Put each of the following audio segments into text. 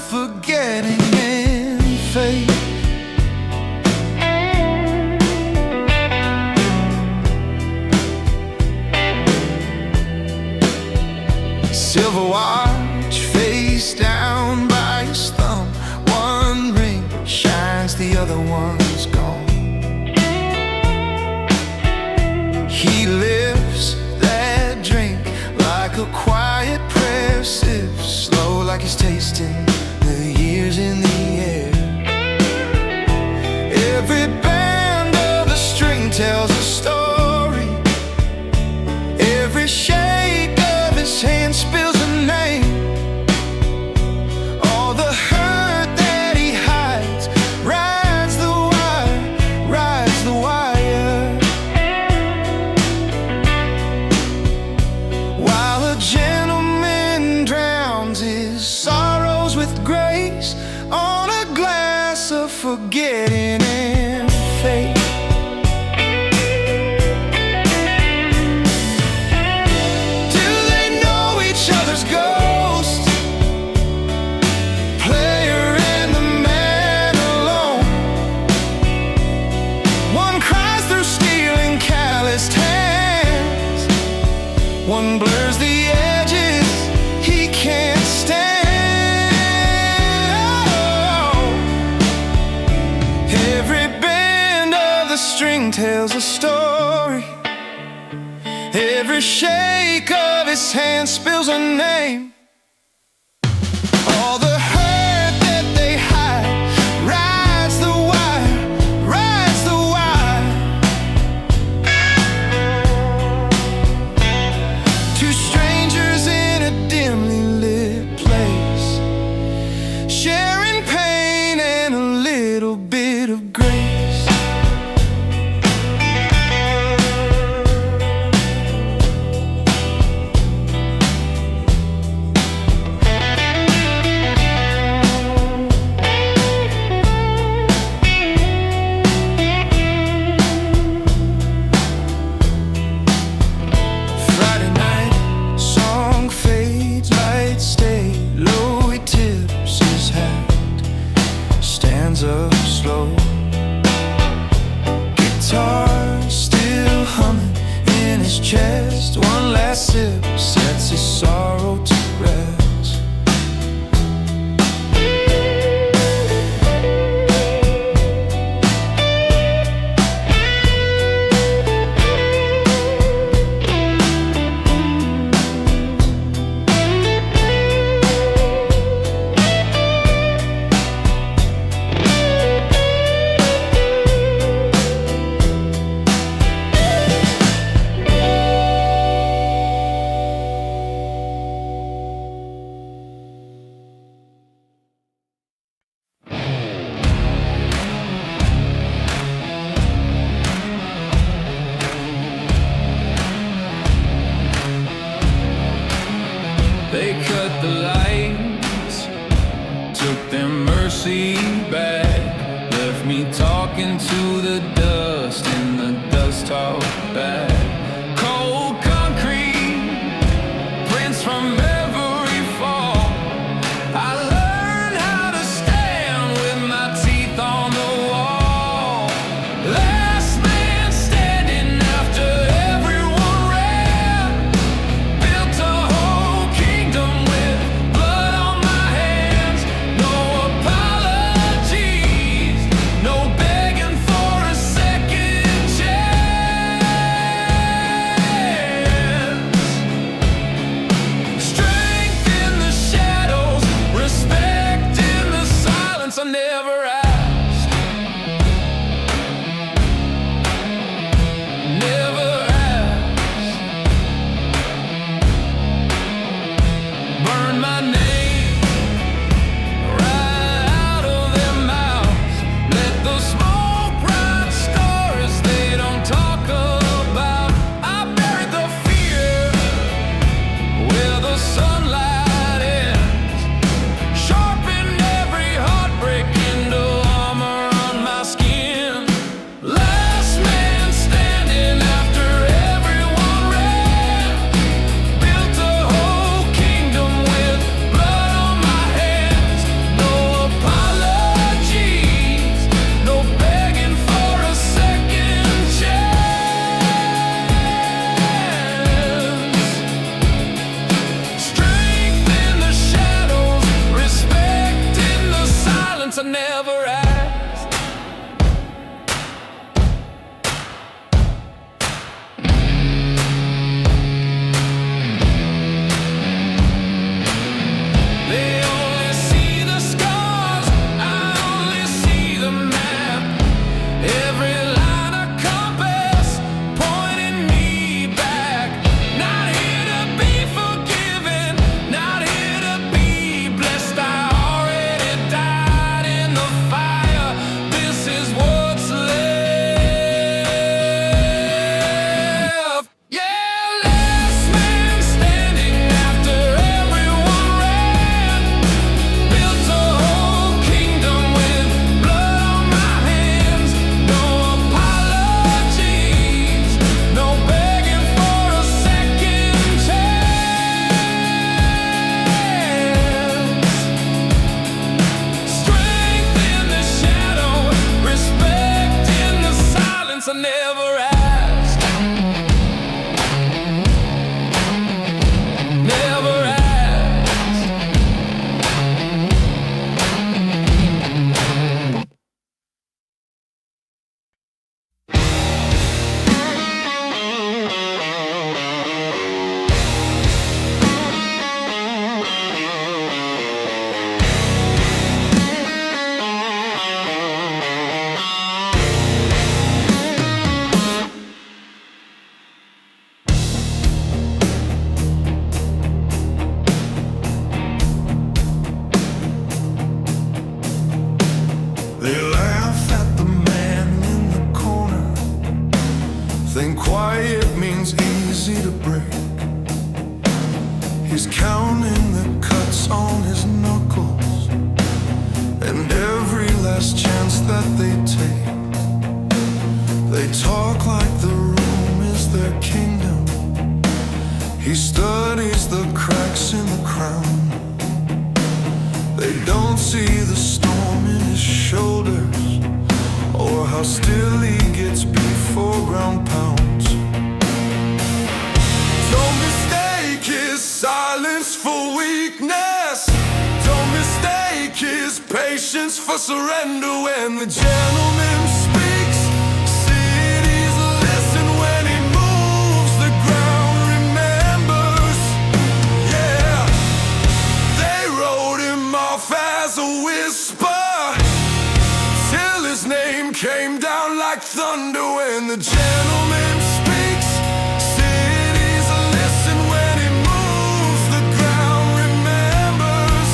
forgetting in fate. Silver watch face down by his thumb. One ring shines, the other one's gone. He lifts that drink like a quiet prayer, sips slow like he's tasting the years in the air. Every band of the string tells a story. Every shake of his hand spills a name. All the hurt that he hides rides the wire, rides the wire. While a gentleman drowns his sorrows with grace on a glass of forgetting and fate. One blurs the edges he can't stand. Oh. Every bend of the string tells a story. Every shake of his hand spills a name. All the hurt that they hide rides the wire, rides the wire. Two strangers in a dimly lit place, sharing pain and a little bit of grace. Up slow, guitar still humming in his chest. One last sip sets his sorrow to rest. They cut the lights, took their mercy back, left me talking to the dust in the dust talk back. Cold concrete, prints from every fall. I learned how to stand with my teeth on the wall. Last man standing after everyone ran. Built a whole kingdom with blood on my hands. No apologies, no begging for a second chance. silence I never asked. They only see the scars, I only see the map. Every line a compass pointing me back. Not here to be forgiven, not here to be blessed. I already died in the fire. This is what's left. Yeah, last man standing after everyone ran. Built a whole kingdom with blood on my hands. No apologies, no begging for a second chance. Strength in the shadow, respect in the silence I never asked. Never asked. They laugh at the man in the corner, think quiet means easy to break. He's counting the cuts on his knuckles, and every last chance that they take. They talk like the room is their kingdom. He studies the cracks in the crown. They don't see the storm in his shoulders, or how still he gets before ground pounds. Don't mistake his silence for weakness. Don't mistake his patience for surrender. When the gentleman speaks, cities listen. When he moves, the ground remembers. Yeah, they wrote him off as a whisper, till his name came down like thunder. When the gentleman speaks, cities listen. When he moves, the ground remembers.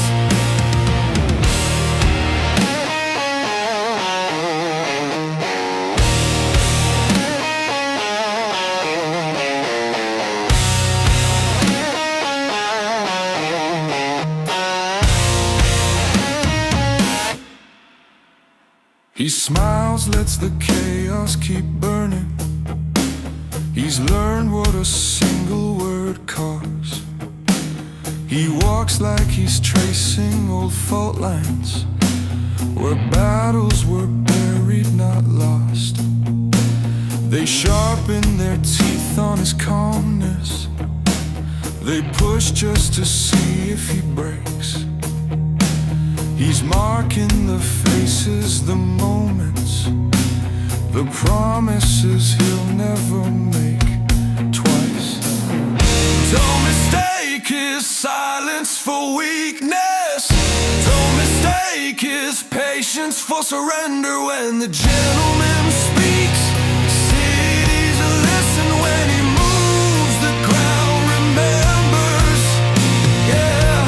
He smiles, lets the chaos keep burning. He's learned what a single word costs. He walks like he's tracing old fault lines, where battles were buried, not lost. They sharpen their teeth on his calmness. They push just to see if he breaks. He's marking the faces, the moments, the promises he'll never make twice. Don't mistake his silence for weakness. Don't mistake his patience for surrender. When the gentleman speaks, cities listen. When he moves, the ground remembers. Yeah,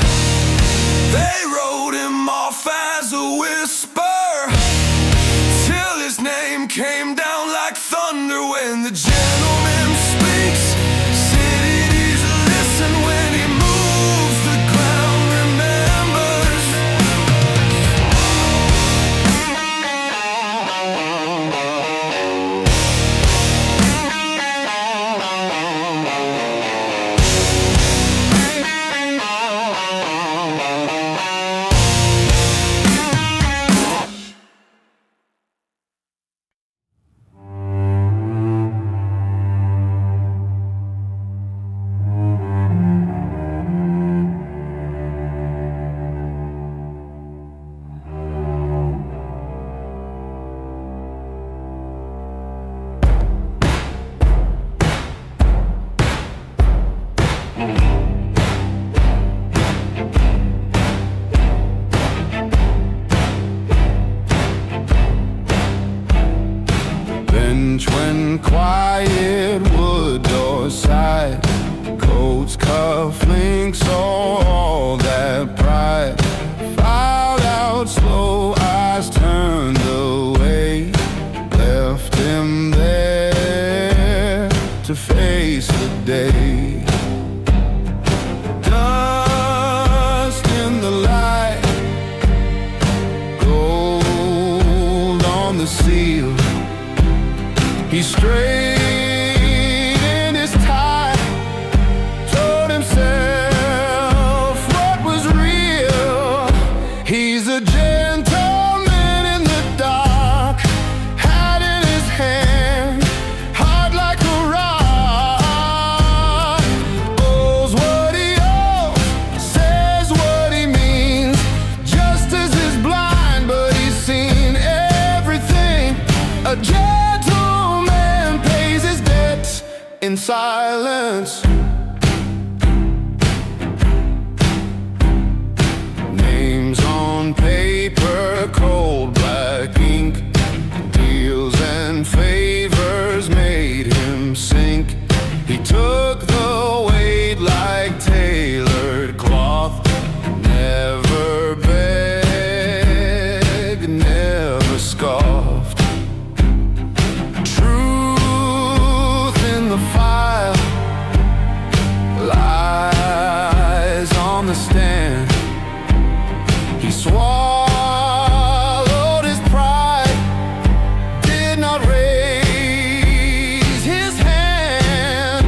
they wrote him off as a whisper, till his name came down like thunder. When the gentleman speaks, cities listen. When he moves, the ground remembers. bench when quiet wood doors side, coats, cufflinks, all that pride. Filed out slow, eyes turned away, left him there to face the day. Dust in the light, gold on the seal. He straightened his tie, told himself what was real. He's a gentleman in the dark, hat in his hand, hard like a rock. Owes what he owes, says what he means. Justice is blind, but he's seen everything. A gentleman pays his debts in silence. Names on paper, cold black ink, deals and favors made him sink. He took the weight like tailored cloth, never begged, never scoffed. Truth in the file, lies on the stand. He swallowed his pride, did not raise his hand.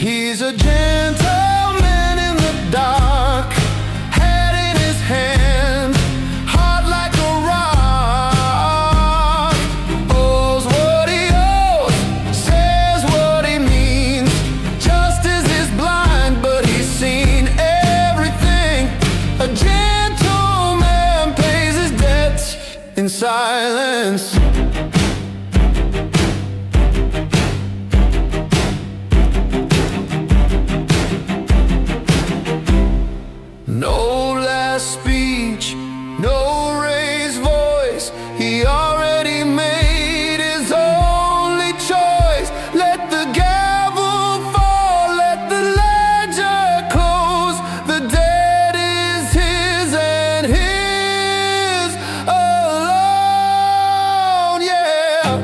He's a gentleman in the dark, head in his hand, heart like a rock. Owes what he owes, says what he means. Justice is blind, but he's seen everything. A gentleman pays his debts in silence. No last speech, no raised voice. He already made his only choice. Let the gavel fall, let the ledger close. The debt is his and his alone, yeah.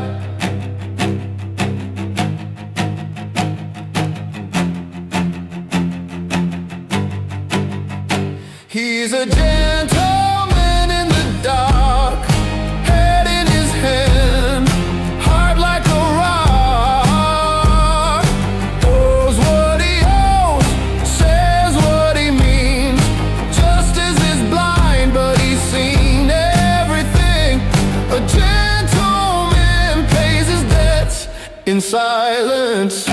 He's a gentleman in the dark, head in his hand, heart like a rock. Owes what he owes, says what he means. Justice is blind, but he's seen everything. A gentleman pays his debts in silence.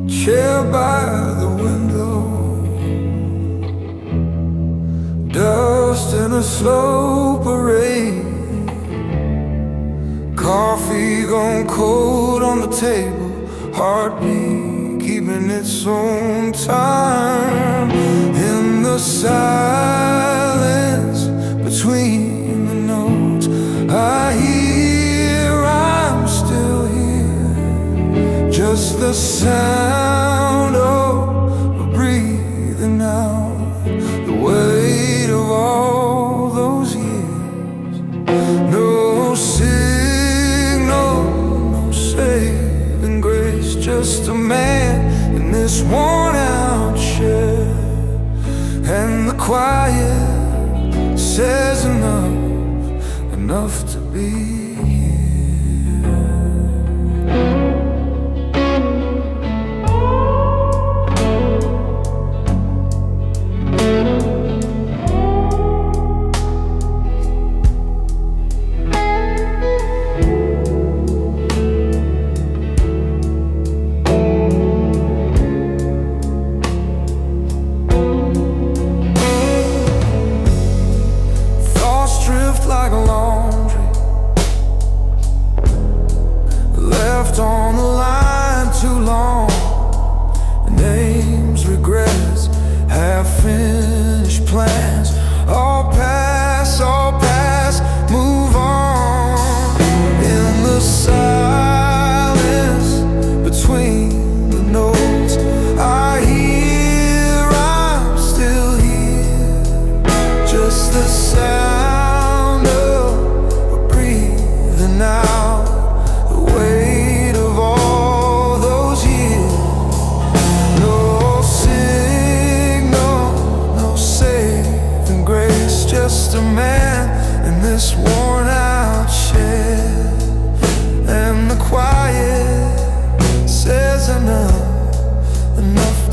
Chair by the window, dust in a slow parade. Coffee gone cold on the table, heartbeat keeping its own time. In the silence between the notes, I hear I'm still here. Just the sound of a breathing out, the weight of all those years. No signal, no saving grace, just a man in this worn out shed. And the quiet says enough to be here. on the line too long. Names, regrets, half-finished plans. All pass, move on. In the silence between the notes, I hear I'm still here. Just the sound of a breathing out, the weight of all those years. No signal, no saving grace, just a man in this worn out shed. And the quiet says enough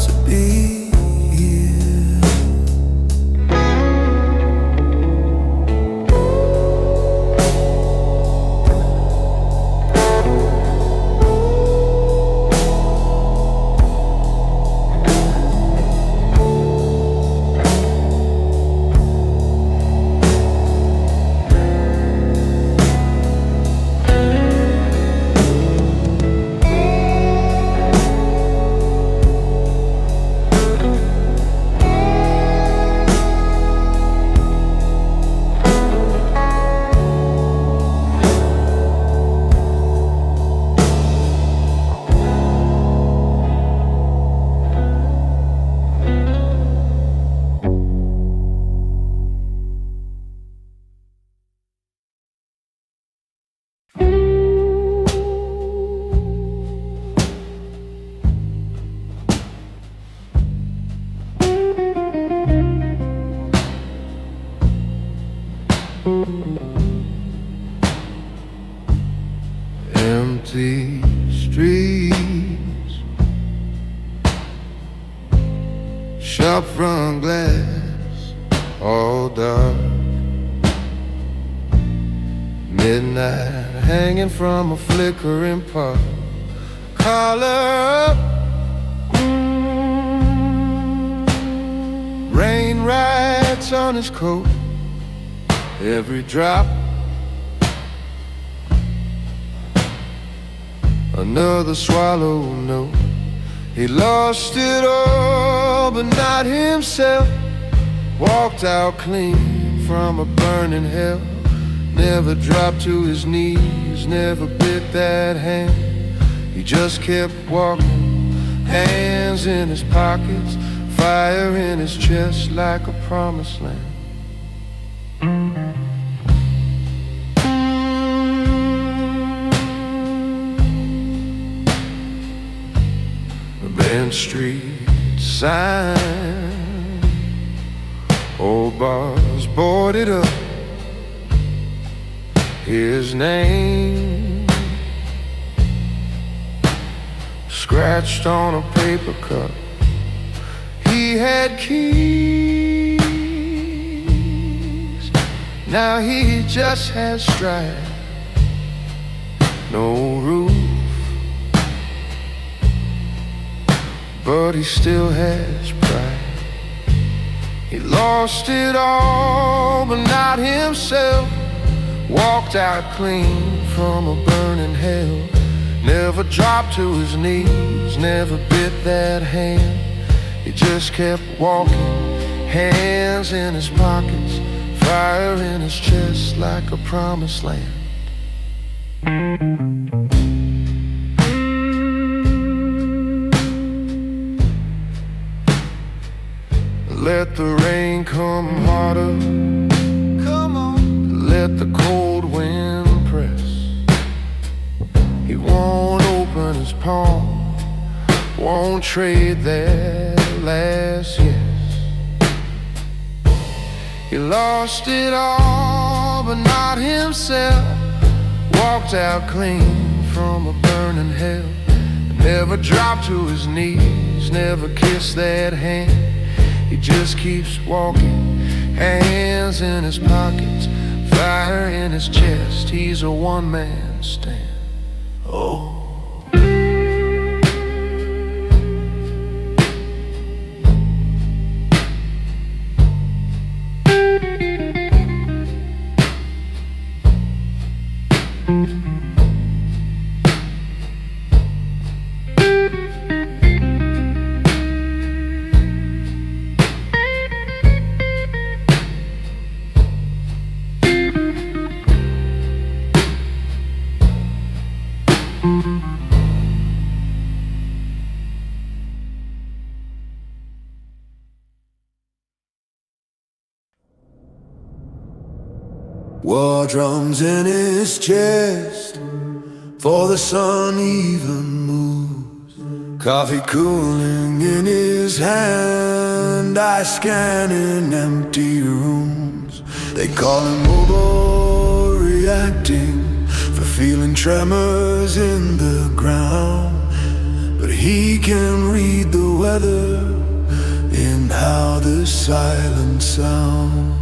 to be here. Empty streets, shop front glass, all dark. Midnight hanging from a flickering park. Collar up, rain rides on his coat. Every drop, another swallow note. He lost it all, but not himself. Walked out clean from a burning hell. Never dropped to his knees, never bit that hand. He just kept walking, hands in his pockets, fire in his chest like a promised land. Band Street sign, old bars boarded up. His name scratched on a paper cup. He had keys, now he just has strife. No roof, but he still has pride. He lost it all, but not himself. Walked out clean from a burning hell. Never dropped to his knees, never bit that hand. He just kept walking, hands in his pockets, fire in his chest like a promised land. Let the rain come harder, come on. Let the cold wind press. He won't open his palm, won't trade that last yes. He lost it all, but not himself. Walked out clean from a burning hell. Never dropped to his knees, never kissed that hand. He just keeps walking, hands in his pockets, fire in his chest. He's a one-man stand. Oh. War drums in his chest, for the sun even moves. Coffee cooling in his hand, eyes scanning empty rooms. They call him overreacting for feeling tremors in the ground, but he can read the weather in how the silence sounds.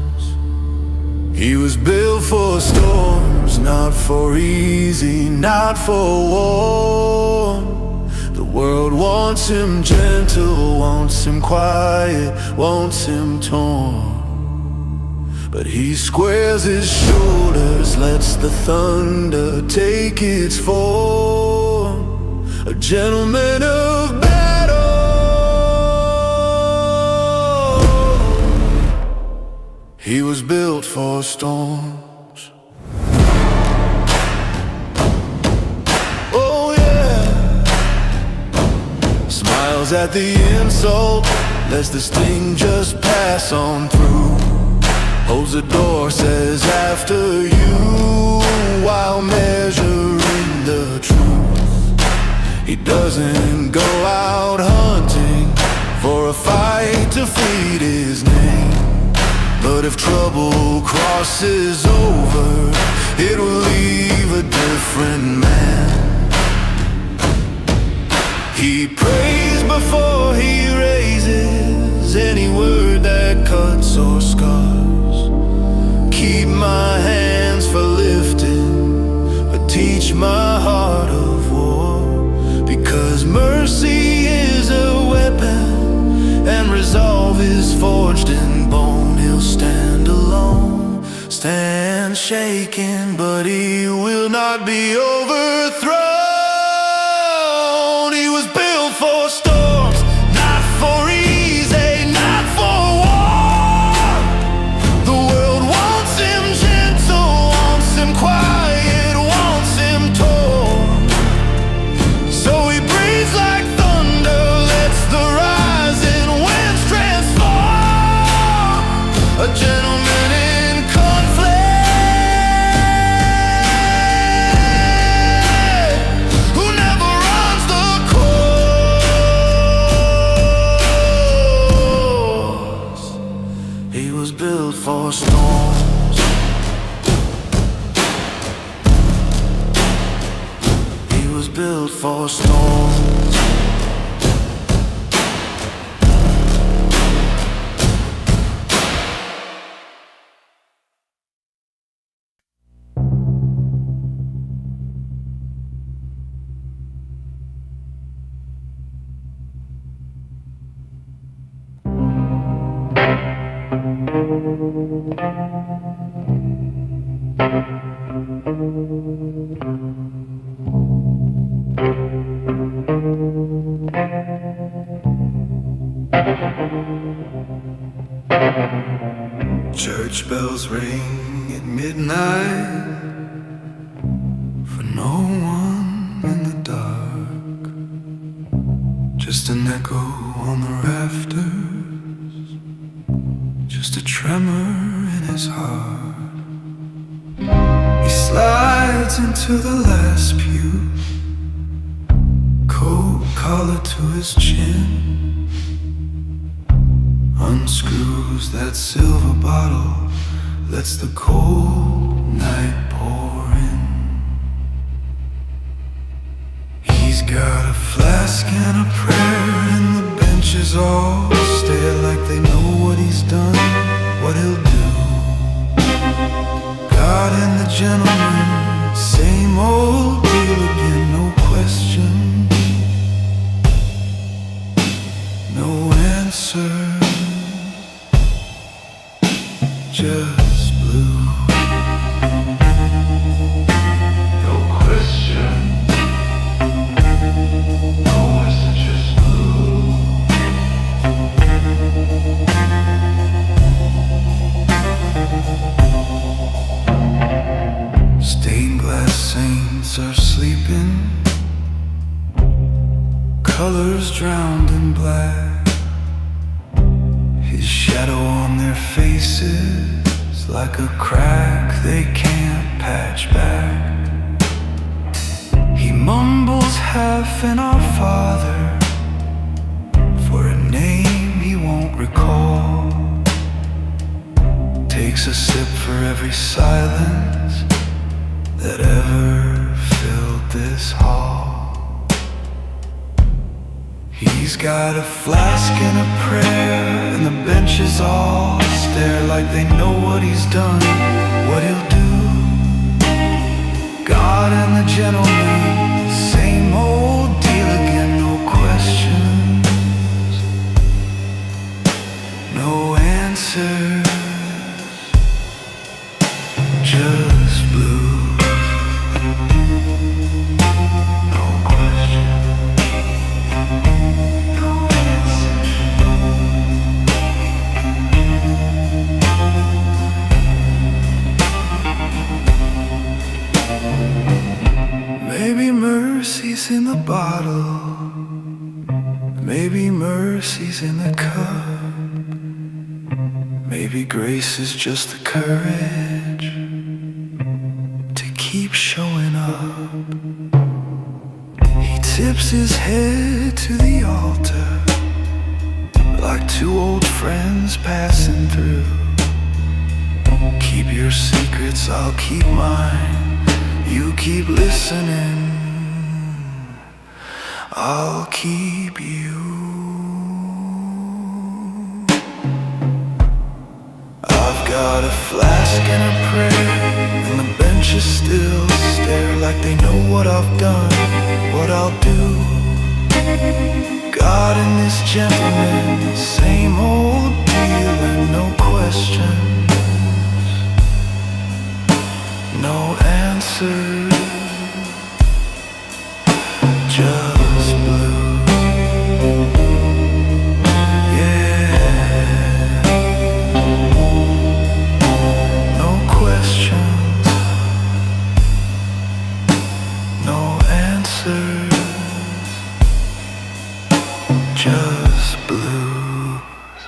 He was built for storms, not for easy, not for warm. The world wants him gentle, wants him quiet, wants him torn. But he squares his shoulders, lets the thunder take its form. A gentleman of battle. He was built for storms. Oh yeah. Smiles at the insult, lets the sting just pass on through. Holds the door, says after you, while measuring the truth. He doesn't go out hunting for a fight to feed his name, but if trouble crosses over, it will leave a different man. He prays before he raises any word that cuts or scars. Keep my hands for lifting, but teach my heart of war. Because mercy is a weapon, and resolve is forged in bone. He'll stand alone, stand shaking, but he will not be overthrown. He was built for storms, not for easy, not for war. The world wants him gentle, wants him quiet, wants him torn. So he breathes like thunder, lets the rising winds transform. A gentleman in conflict, who never runs the course. He was built for storms. He was built for storms. Church bells ring at midnight for no one in the dark. Just an echo on the rafters, just a tremor in his heart. He slides into the last pew, coat collar to his chin, unscrews that silver bottle, lets the cold night pour in. He's got a flask and a prayer, and the benches all stare like they know what he's done, what he'll do. God and the gentleman, same old deal again, no question, no answer, just blue. No question, no answer, just blue. Stained glass saints are sleeping colors drowned in black. His shadow on their faces, like a crack they can't patch back. He mumbles half in our Father, for a name he won't recall. Takes a sip for every silence that ever filled this hall. He's got a flask and a prayer, and the benches all stare like they know what he's done, what he'll do. God and the gentleman, same old deal again, no questions, no answers, just blues, no questions, no answers. Maybe mercy's in the bottle, maybe mercy's in the cup, maybe grace is just the courage to keep showing up. He tips his head to the altar like two old friends passing through. Keep your secrets, I'll keep mine. You keep listening, I'll keep you. I've got a flask and a prayer, and the benches still stare like they know what I've done, what I'll do. God and this gentleman, same old deal and no questions, no answers, just blues. Yeah, no questions, no answers, just blues.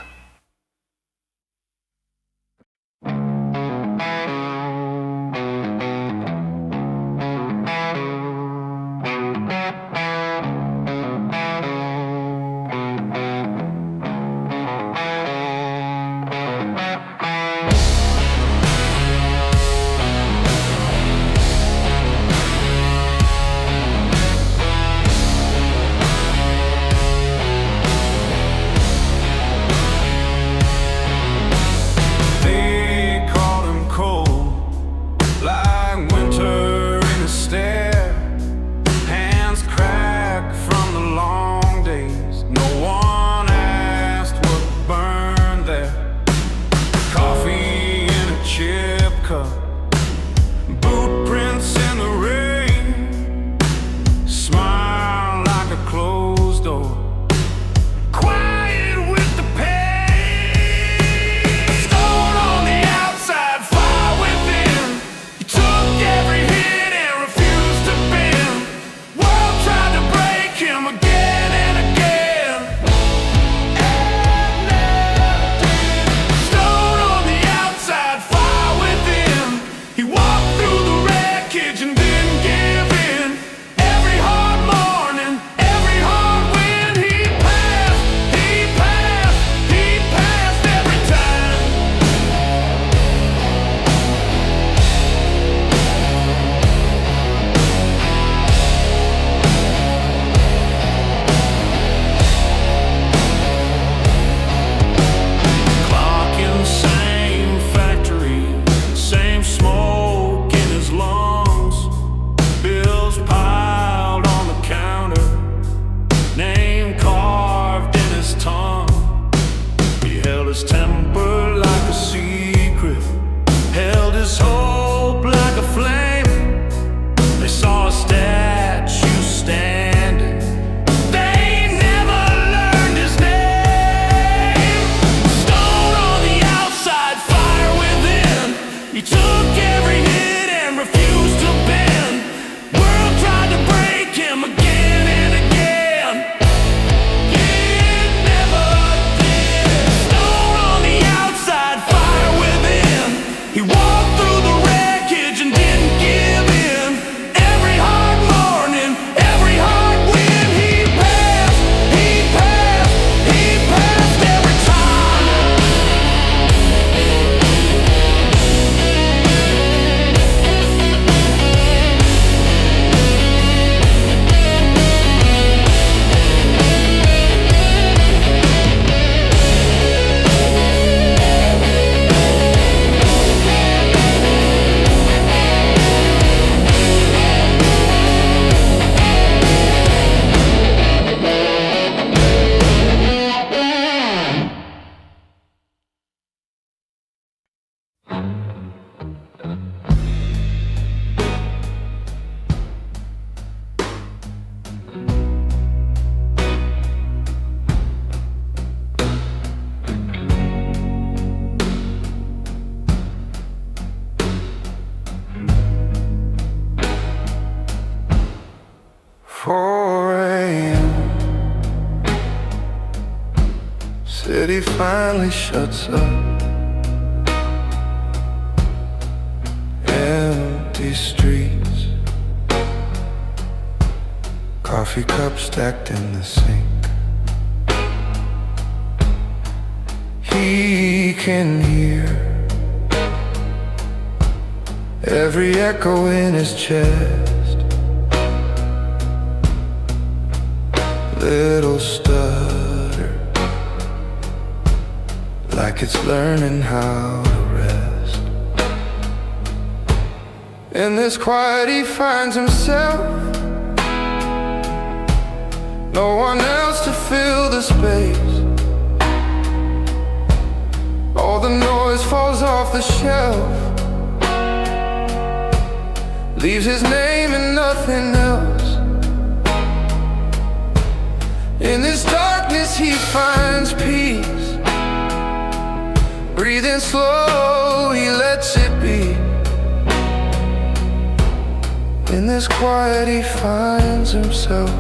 city finally shuts up. Empty streets, coffee cups stacked in the sink. He can hear every echo in his chest. Little stutter, like it's learning how to rest. In this quiet he finds himself, no one else to fill the space. All the noise falls off the shelf, leaves his name and nothing else. In this darkness he finds peace. Breathing slow, he lets it be. In this quiet he finds himself.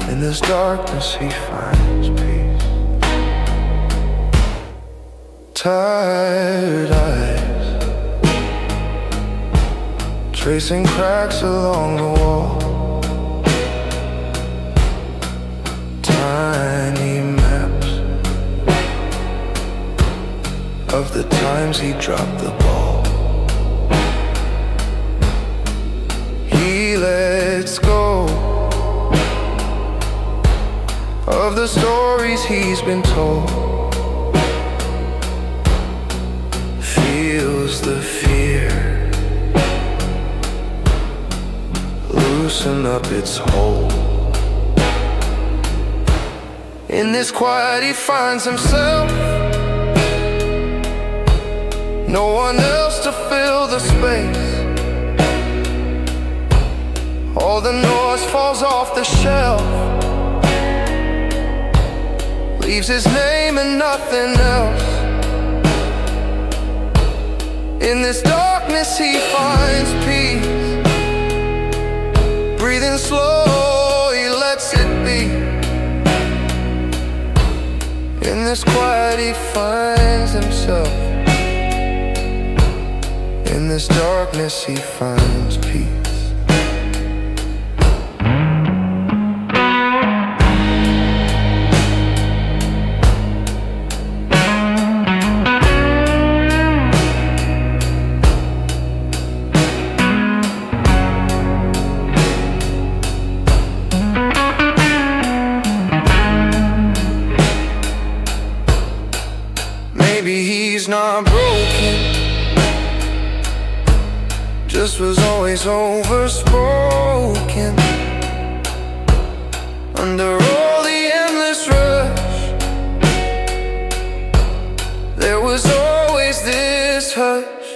In this darkness he finds peace. Tired eyes, tracing cracks along the wall. Tiny maps of the times he dropped the ball. He lets go of the stories he's been told. Feels the fear loosen up its hold. In this quiet he finds himself, no one else to fill the space. All the noise falls off the shelf, leaves his name and nothing else. In this darkness he finds peace. Breathing slow, he lets it be. In this quiet he finds himself. In this darkness he finds peace. Maybe he's not broken, just was always overspoken. Under all the endless rush, there was always this hush.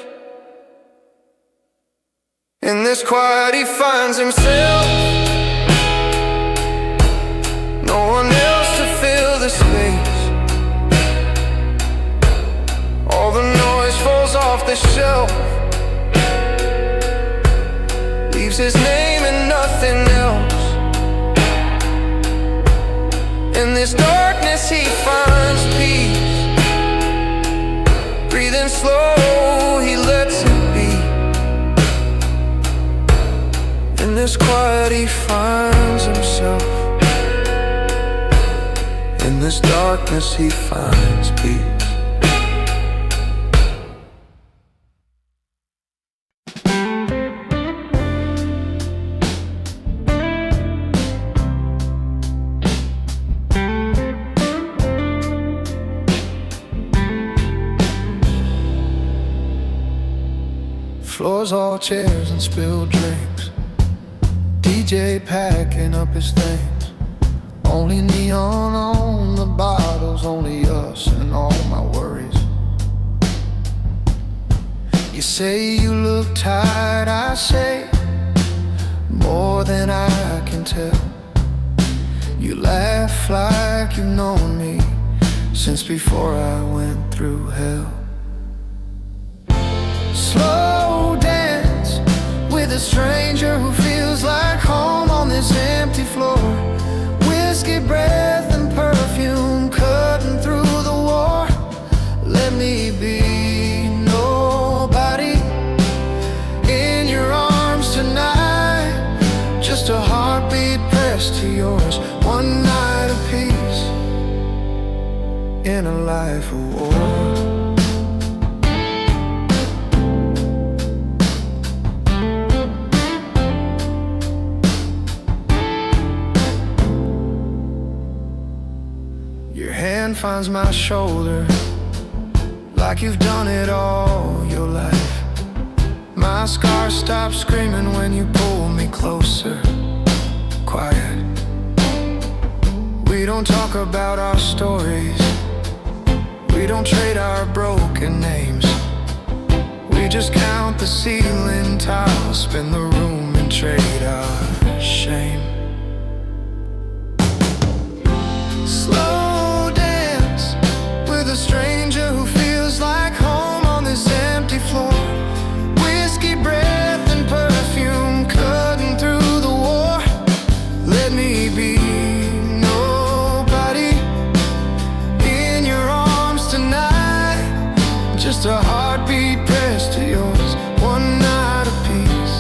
In this quiet he finds himself, no one else to fill the space. All the noise falls off the shelf, leaves his name and nothing else. In this darkness he finds peace. Breathing slow, he lets it be. In this quiet he finds himself. In this darkness he finds peace. Floors all chairs and spilled drinks, DJ packing up his things. Only neon on the bottles, only us and all my worries. You say you look tired, I say more than I can tell. You laugh like you've known me since before I went through hell. Slow dance with a stranger who feels like home on this empty floor. Whiskey breath and perfume heartbeat pressed to yours. One night of peace in a life of war. Your hand finds my shoulder like you've done it all your life. My scars stop screaming when you pull me closer. Quiet. We don't talk about our stories. We don't trade our broken names. We just count the ceiling tiles, spin the room and trade our shame. Slow dance with a stranger who feels like home on this empty floor. Whiskey breath and perfume cutting through the war. Let me be nobody in your arms tonight. Just a heartbeat pressed to yours. One night of peace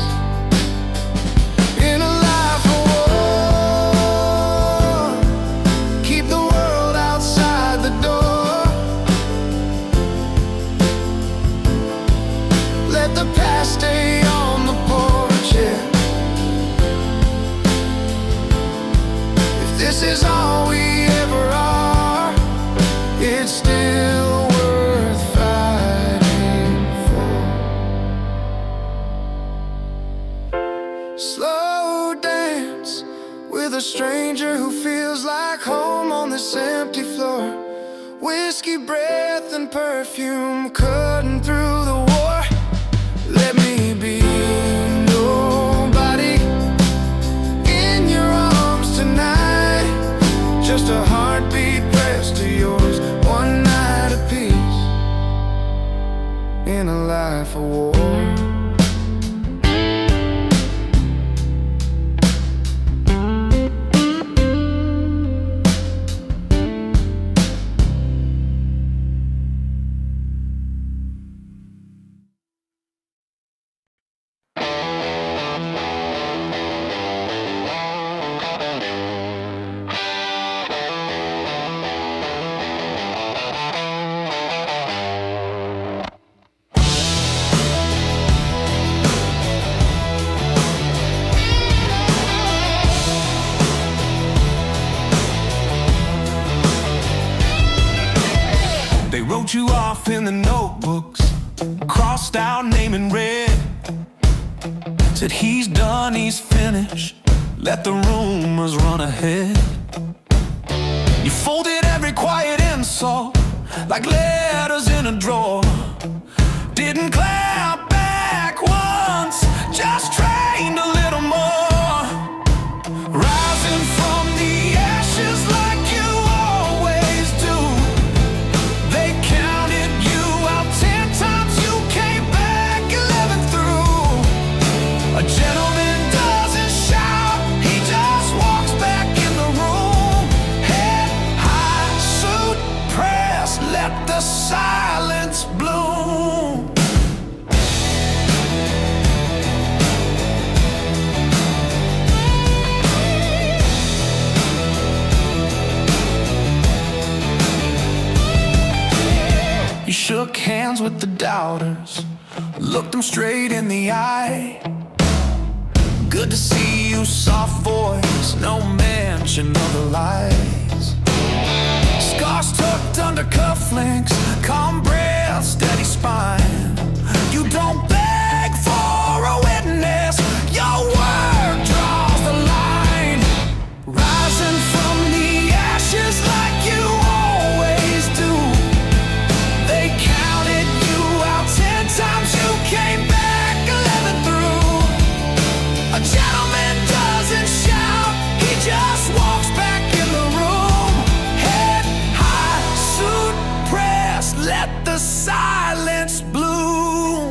in a life of war. Keep the world outside the door. Let the past stay on the porch, yeah. If this is all we ever are, it's still worth fighting for. Slow dance with a stranger who feels like home on this empty floor. Whiskey breath and perfume cutting through the war. Let me be nobody in your arms tonight. Just a heartbeat pressed to yours. One night of peace in a life of war. They wrote you off in the notebooks, crossed out name in red. Said he's done, he's finished, let the rumors run ahead. You folded every quiet insult like letters in a drawer. Didn't clap back once, just trained a little more. Rising from the ashes like you always do. They counted you out 10 times, you came back 11 through. A gentleman doesn't shout, he just walks back in the room. Head high, suit pressed, let the silence bloom. You shook hands with the doubters, looked them straight in the eye. Good to see you, soft voice, no mention of the lies. Scars tucked under cufflinks, calm breath, steady spine. You don't beg for a witness, your word draws the line. Rising from the ashes like you always do. They counted you out 10 times, you came back 11 through. A gentleman doesn't shout, he just walks back in the room. Head high, suit pressed, let the silence bloom.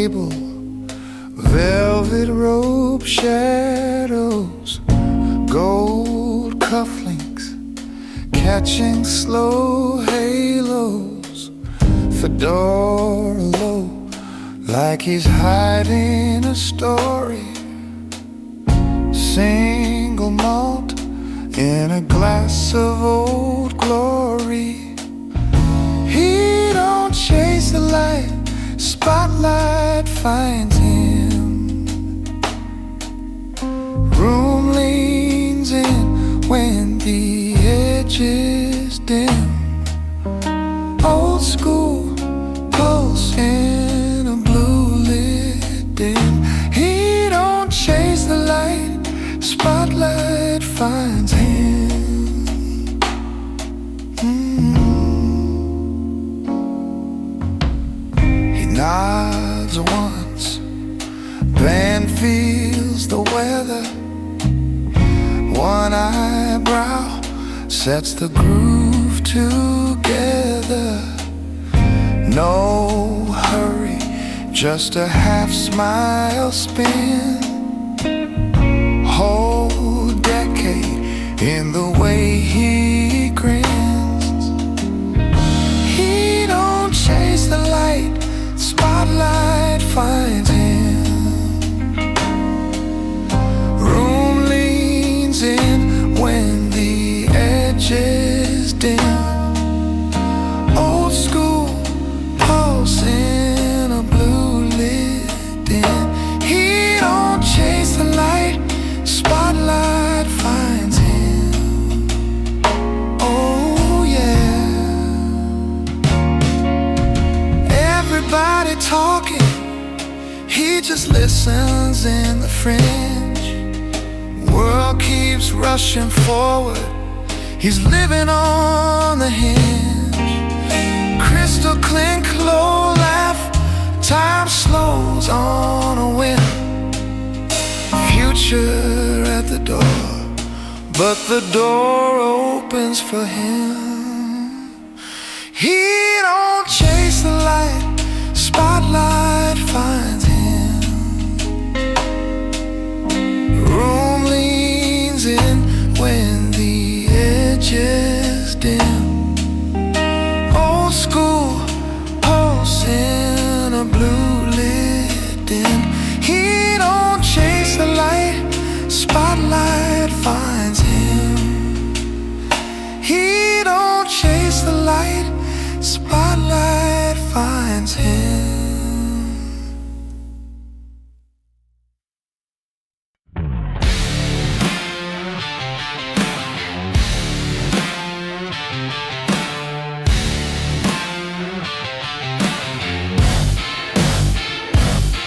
table, velvet robe shadows, gold cufflinks catching slow halos, fedora low like he's hiding a story, single malt in a glass of old glory. He don't chase the light, spotlight finds him. Room leans in when the edge is dim. Old school pulse in a blue lit dim. He don't chase the light, spotlight finds him. He nods once, band feels the weather. One eyebrow sets the groove together. No hurry, just a half smile spin. Whole decade in the way he grins. He don't chase the light, spotlight finds him. Room leans in when the edge is dim. Old school pulse in a blue lit dim. He don't chase the light, spotlight finds him. Oh yeah. Everybody talking, he just listens in the fringe. World keeps rushing forward, he's living on the hinge. Crystal clink, low laugh, time slows on a whim. Future at the door, but the door opens for him. He don't chase the light, spotlight finds him. Room leans in when the edge is dim. Old school pulse in a blue lit dim. He don't chase the light, spotlight finds him. He don't chase the light, spotlight finds him.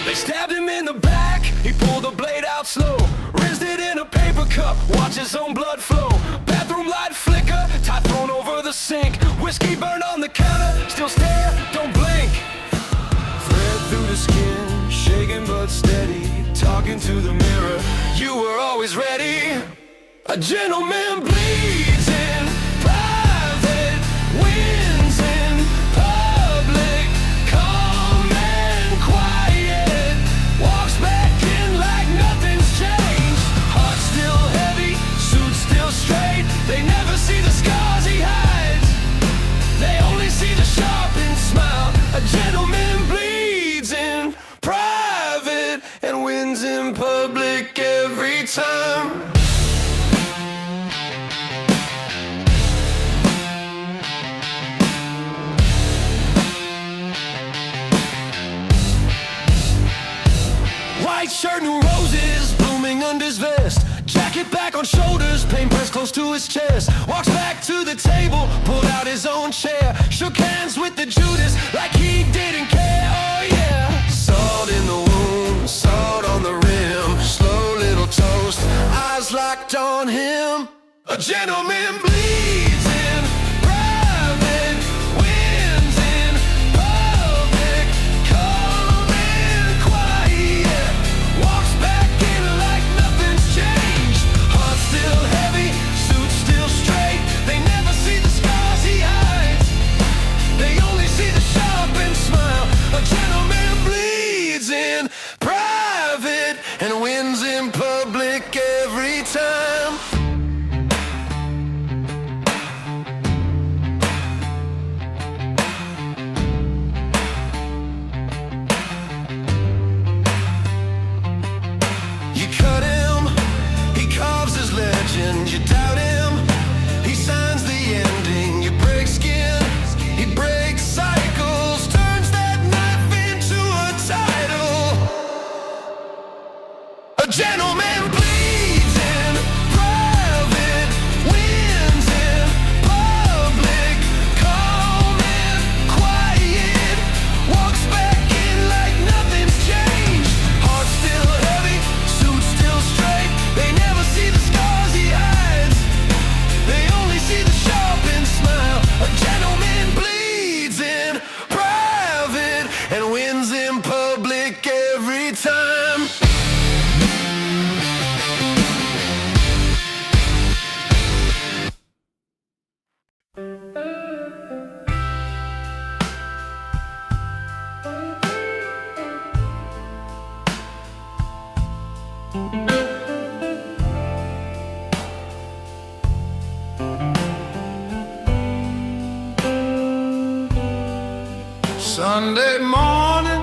They stabbed him in the back, he pulled the blade out slow, rinsed it in a paper cup, watch his own blood flow. Bathroom light flicker, tie thrown over the sink, whiskey burned on the counter, still stare, don't blink. Thread through the skin, shaking but steady, talking to the mirror, you were always ready. A gentleman bleeds in private, wins in public, calm and quiet, walks back in like nothing's changed. Heart still heavy, suit still straight, they never see the scars he hides, they only see the sharpened smile. A gentleman bleeds in private and wins in public every time. White shirt and roses blooming under his vest, jacket back on shoulders, pain pressed close to his chest. Walks back to the table, pulled out his own chair, shook hands with the Judas like he didn't care. Oh yeah. Salt in the wound, salt on the rim, slow little toast, eyes locked on him. A gentleman bleeds in private, wins in public, calm and quiet, walks back in like nothing's changed. Heart still heavy, suit still straight, they never see the scars he hides, they only see the sharpened smile. A gentleman bleeds in Sunday morning,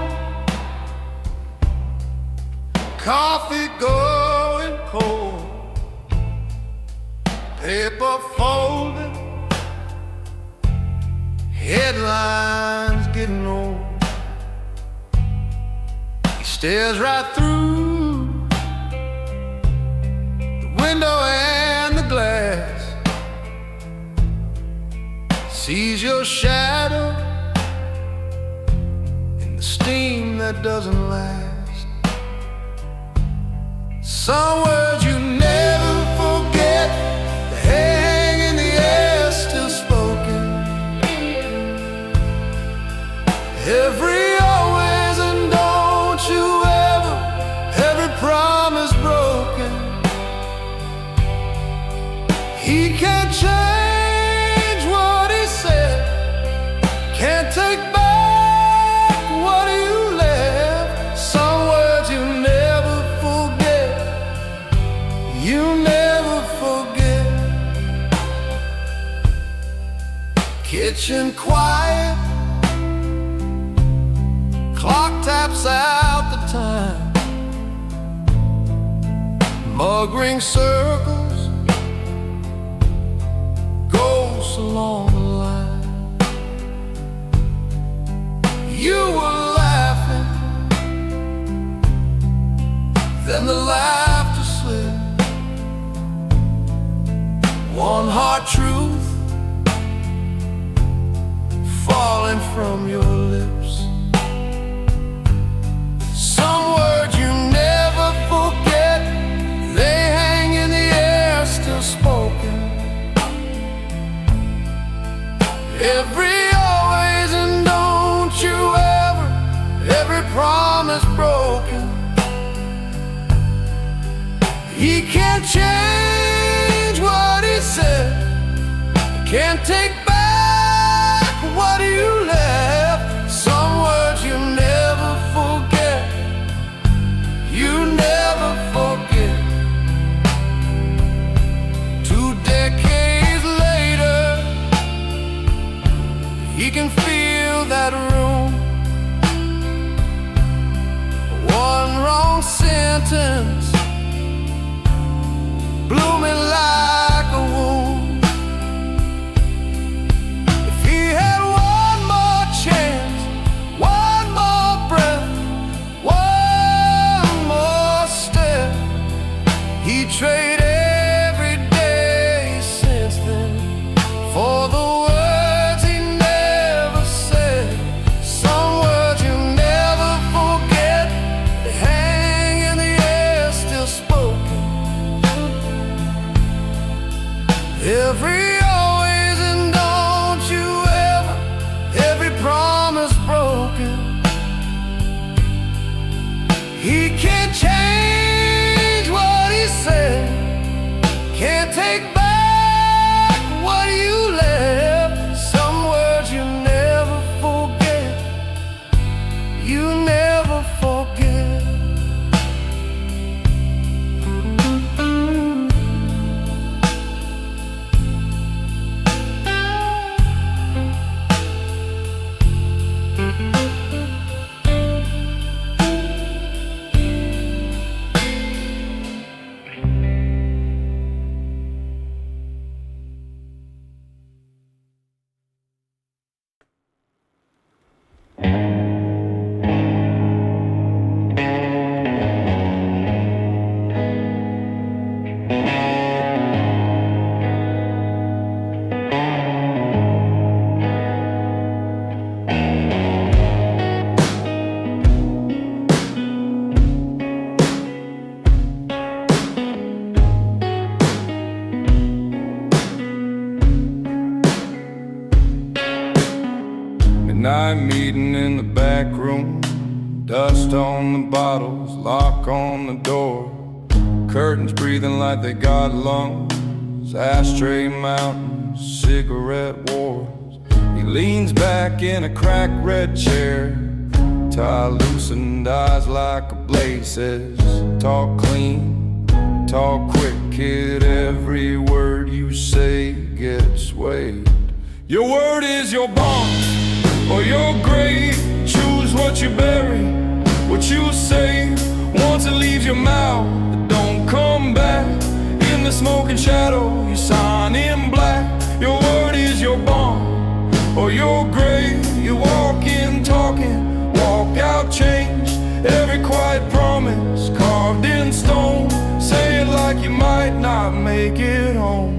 coffee going cold, paper folded, headlines getting old. He stares right through the window and the glass, sees your shadow in the steam that doesn't last. Some words you never forget, they hang in the air still spoken. Every always and don't you ever, every promise broken. He can't change what he said, can't take back what you left. Some words you never forget, you never forget. Kitchen quiet, clock taps out the time, mug rings circles, ghosts along the line. You were laughing, then the laughter slipped. One hard truth falling from your lips. Some words you never forget, they hang in the air still spoken. Every always and don't you ever, every promise broken. He can't change what he said, can't take back what you left. Some words you never forget, you never forget. 2 decades later, he can feel that room. One wrong sentence blooming like a wound. If he had one more chance, one more breath, one more step, he'd trade every day since then for the words he never said. Some words you never forget, they hang in the air still spoken. Every always and don't you ever, every promise broken. He can't change what he said, can't take back what you left. Some words you never forget, you never forget. Midnight meeting in the back room, dust on the bottles, lock on the door, curtains breathing like they got lungs, ashtray mountains, cigarette wars. He leans back in a cracked red chair, tie loosened eyes like a blade, says, talk clean, talk quick, kid, every word you say gets weighed. Your word is your bond, or your grave. Choose what you bury, what you say. Once it leaves your mouth, it don't come back. In the smoking shadow, you sign in black. Your word is your bond, or your grave. You walk in talking, walk out changed. Every quiet promise carved in stone. Say it like you might not make it home.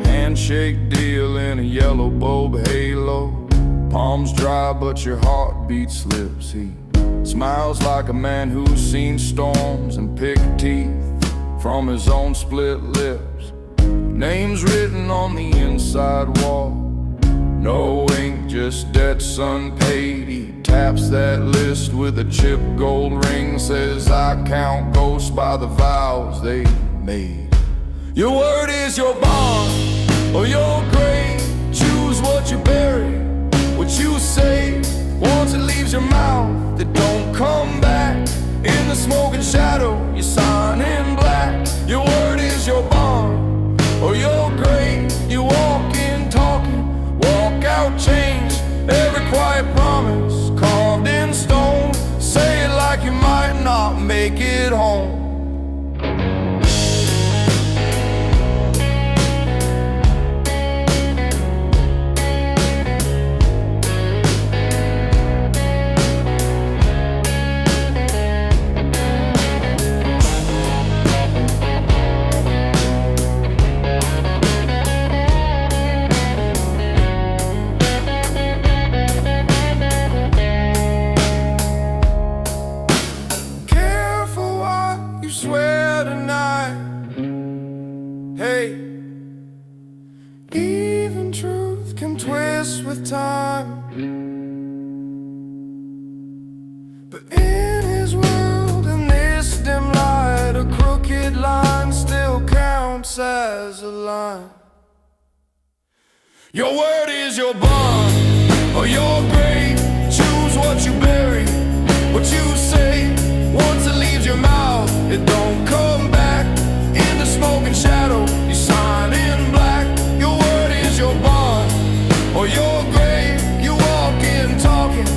Handshake deal in a yellow bulb halo. Palms dry but your heartbeat slips. He smiles like a man who's seen storms and picked teeth from his own split lips. Names written on the inside wall. No ink, just debts unpaid. He taps that list with a chipped gold ring. Says I count ghosts by the vows they made. Your word is your bond, or your grave. Choose what you bury, what you say. Once it leaves your mouth, it don't come back. In the smoking shadow, you sign in black. Your word is your bond, or your grave. You walk in talking, walk out changed. Every quiet promise carved in stone. Say it like you might not make it home. Swear tonight, hey, even truth can twist with time. But in his world, in this dim light, a crooked line still counts as a line. Your word is your bond, or your grave. Choose what you bury, what you say. Once it leaves your mouth, it don't come back. In the smoking shadow, you sign in black. Your word is your bond, or your grave. You walk in talking,